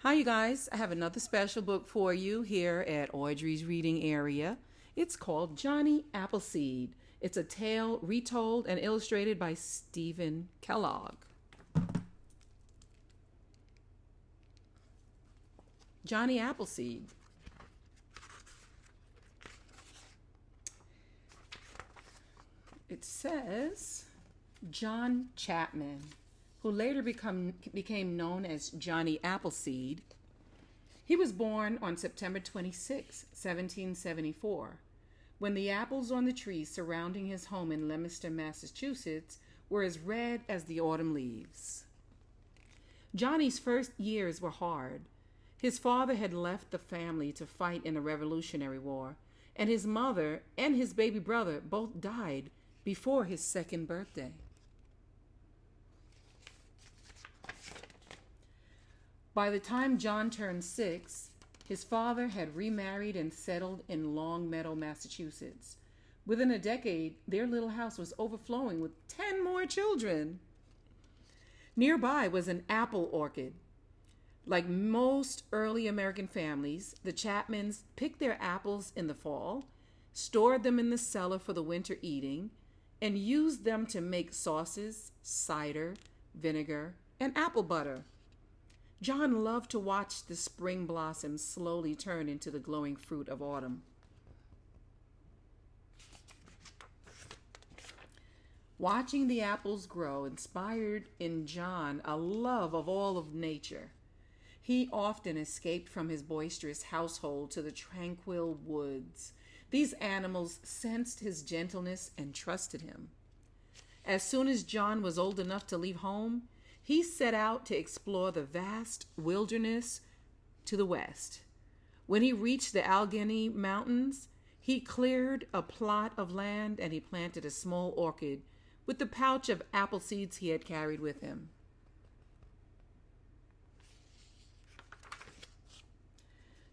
Hi, you guys. I have another special book for you here at Audrey's reading area. It's called Johnny Appleseed. It's a tale retold and illustrated by Stephen Kellogg. Johnny Appleseed. It says John Chapman, who later became known as Johnny Appleseed. He was born on September 26, 1774, when the apples on the trees surrounding his home in Leominster, Massachusetts, were as red as the autumn leaves. Johnny's first years were hard. His father had left the family to fight in the Revolutionary War, and his mother and his baby brother both died before his second birthday. By the time John turned 6, his father had remarried and settled in Long Meadow, Massachusetts. Within a decade, their little house was overflowing with 10 more children. Nearby was an apple orchard. Like most early American families, the Chapmans picked their apples in the fall, stored them in the cellar for the winter eating, and used them to make sauces, cider, vinegar, and apple butter. John loved to watch the spring blossoms slowly turn into the glowing fruit of autumn. Watching the apples grow inspired in John a love of all of nature. He often escaped from his boisterous household to the tranquil woods. These animals sensed his gentleness and trusted him. As soon as John was old enough to leave home, he set out to explore the vast wilderness to the west. When he reached the Allegheny Mountains, he cleared a plot of land and he planted a small orchard with the pouch of apple seeds he had carried with him.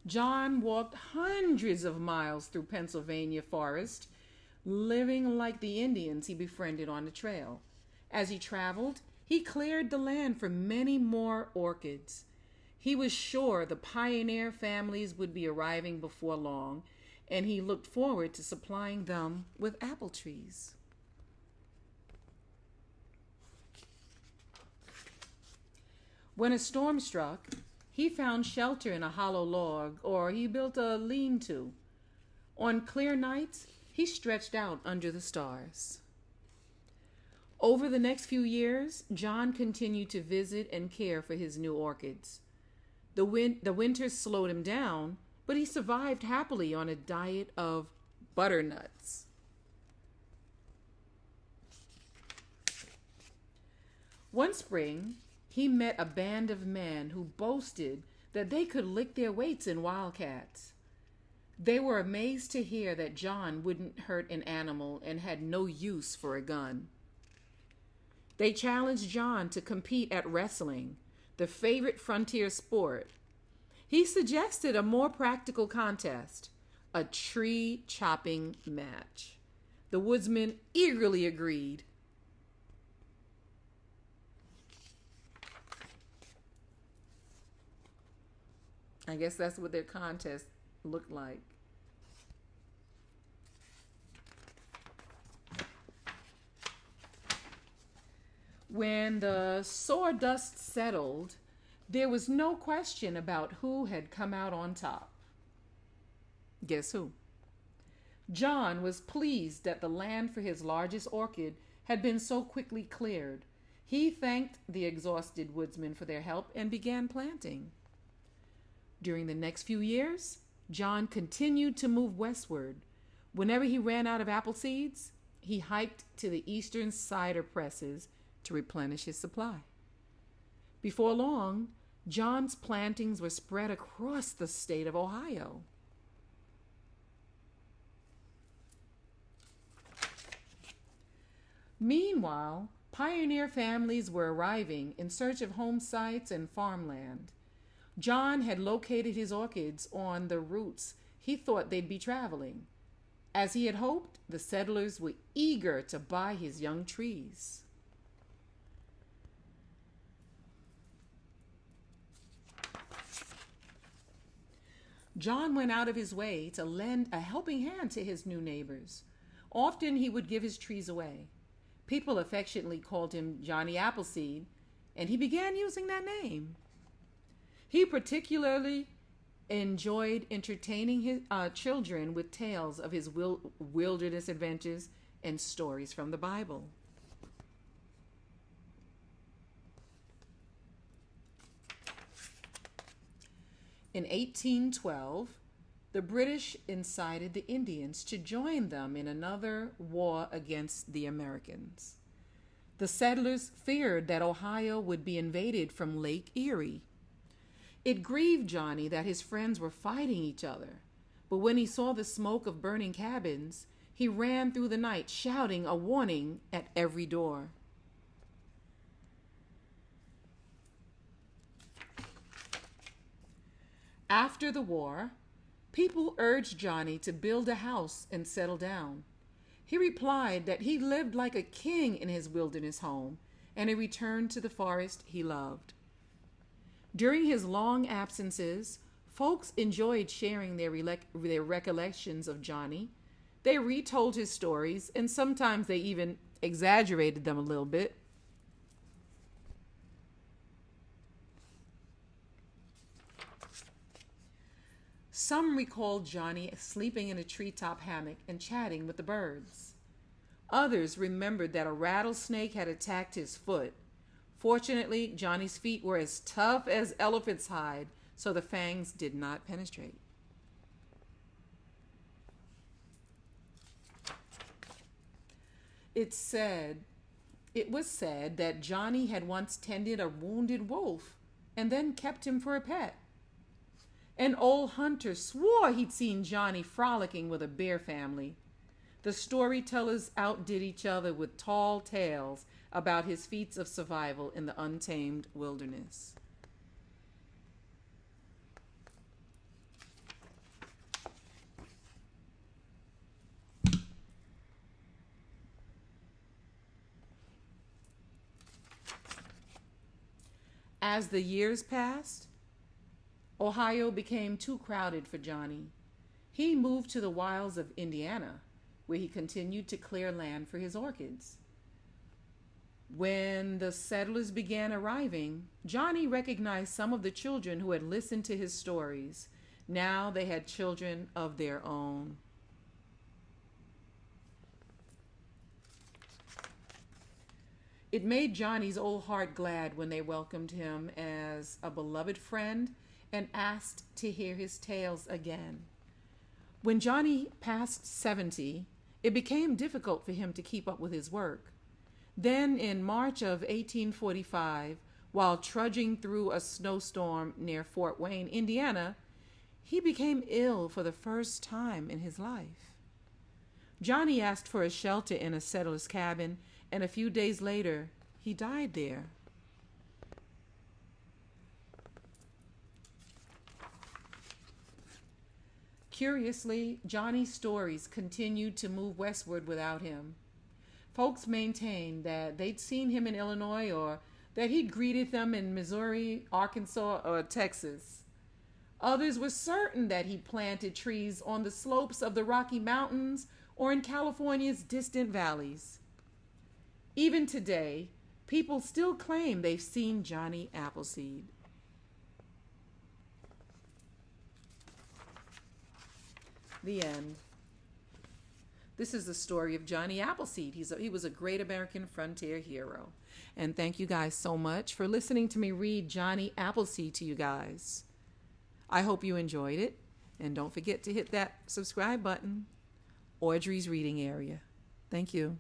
John walked hundreds of miles through Pennsylvania forest, living like the Indians he befriended on the trail. As he traveled, he cleared the land for many more orchids. He was sure the pioneer families would be arriving before long, and he looked forward to supplying them with apple trees. When a storm struck, he found shelter in a hollow log, or he built a lean-to. On clear nights, he stretched out under the stars. Over the next few years, John continued to visit and care for his new orchids. The winters slowed him down, but he survived happily on a diet of butternuts. One spring, he met a band of men who boasted that they could lick their weights in wildcats. They were amazed to hear that John wouldn't hurt an animal and had no use for a gun. They challenged John to compete at wrestling, the favorite frontier sport. He suggested a more practical contest, a tree chopping match. The woodsmen eagerly agreed. I guess that's what their contest looked like. When the sawdust settled, there was no question about who had come out on top. Guess who? John was pleased that the land for his largest orchid had been so quickly cleared. He thanked the exhausted woodsmen for their help and began planting. During the next few years, John continued to move westward. Whenever he ran out of apple seeds, he hiked to the eastern cider presses to replenish his supply. Before long, John's plantings were spread across the state of Ohio. Meanwhile, pioneer families were arriving in search of home sites and farmland. John had located his orchids on the routes he thought they'd be traveling. As he had hoped, the settlers were eager to buy his young trees. John went out of his way to lend a helping hand to his new neighbors. Often he would give his trees away. People affectionately called him Johnny Appleseed, and he began using that name. He particularly enjoyed entertaining his children with tales of his wilderness adventures and stories from the Bible. In 1812, the British incited the Indians to join them in another war against the Americans. The settlers feared that Ohio would be invaded from Lake Erie. It grieved Johnny that his friends were fighting each other, but when he saw the smoke of burning cabins, he ran through the night shouting a warning at every door. After the war, people urged Johnny to build a house and settle down. He replied that he lived like a king in his wilderness home, and he returned to the forest he loved. During his long absences, folks enjoyed sharing their recollections of Johnny. They retold his stories, and sometimes they even exaggerated them a little bit. Some recalled Johnny sleeping in a treetop hammock and chatting with the birds. Others remembered that a rattlesnake had attacked his foot. Fortunately, Johnny's feet were as tough as elephant's hide, so the fangs did not penetrate. It was said that Johnny had once tended a wounded wolf and then kept him for a pet. An old hunter swore he'd seen Johnny frolicking with a bear family. The storytellers outdid each other with tall tales about his feats of survival in the untamed wilderness. As the years passed, Ohio became too crowded for Johnny. He moved to the wilds of Indiana, where he continued to clear land for his orchids. When the settlers began arriving, Johnny recognized some of the children who had listened to his stories. Now they had children of their own. It made Johnny's old heart glad when they welcomed him as a beloved friend and asked to hear his tales again. When Johnny passed 70, it became difficult for him to keep up with his work. Then in March of 1845, while trudging through a snowstorm near Fort Wayne, Indiana, he became ill for the first time in his life. Johnny asked for a shelter in a settler's cabin, and a few days later, he died there. Curiously, Johnny's stories continued to move westward without him. Folks maintained that they'd seen him in Illinois or that he'd greeted them in Missouri, Arkansas, or Texas. Others were certain that he planted trees on the slopes of the Rocky Mountains or in California's distant valleys. Even today, people still claim they've seen Johnny Appleseed. The end. This is the story of Johnny Appleseed. He was a great American frontier hero. And thank you guys so much for listening to me read Johnny Appleseed to you guys. I hope you enjoyed it. And don't forget to hit that subscribe button. Audrey's Reading Area. Thank you.